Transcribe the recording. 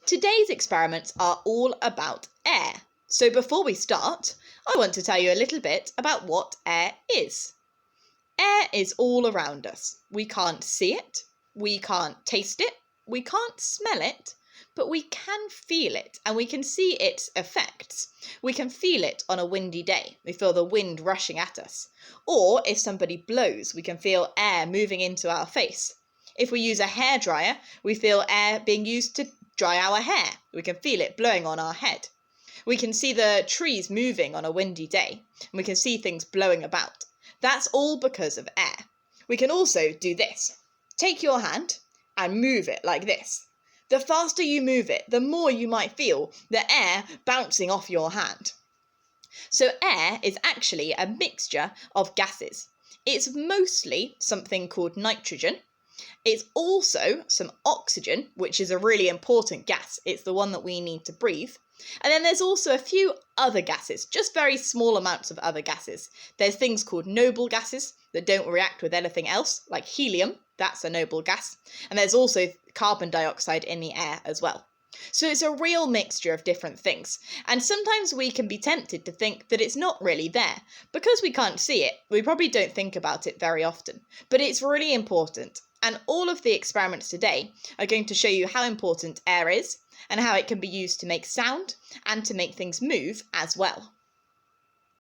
Today's experiments are all about air. So before we start, I want to tell you a little bit about what air is. Air is all around us. We can't see it, we can't taste it, we can't smell it, but we can feel it and we can see its effects. We can feel it on a windy day. We feel the wind rushing at us. Or if somebody blows, we can feel air moving into our face. If we use a hairdryer, we feel air being used to dry our hair. We can feel it blowing on our head. We can see the trees moving on a windy day, and we can see things blowing about. That's all because of air. We can also do this. Take your hand and move it like this. The faster you move it, the more you might feel the air bouncing off your hand. So air is actually a mixture of gases. It's mostly something called nitrogen. It's also some oxygen, which is a really important gas. It's the one that we need to breathe. And then there's also a few other gases, just very small amounts of other gases. There's things called noble gases that don't react with anything else, like helium. That's a noble gas. And there's also carbon dioxide in the air as well. So it's a real mixture of different things. And sometimes we can be tempted to think that it's not really there. Because we can't see it, we probably don't think about it very often. But it's really important. And all of the experiments today are going to show you how important air is and how it can be used to make sound and to make things move as well.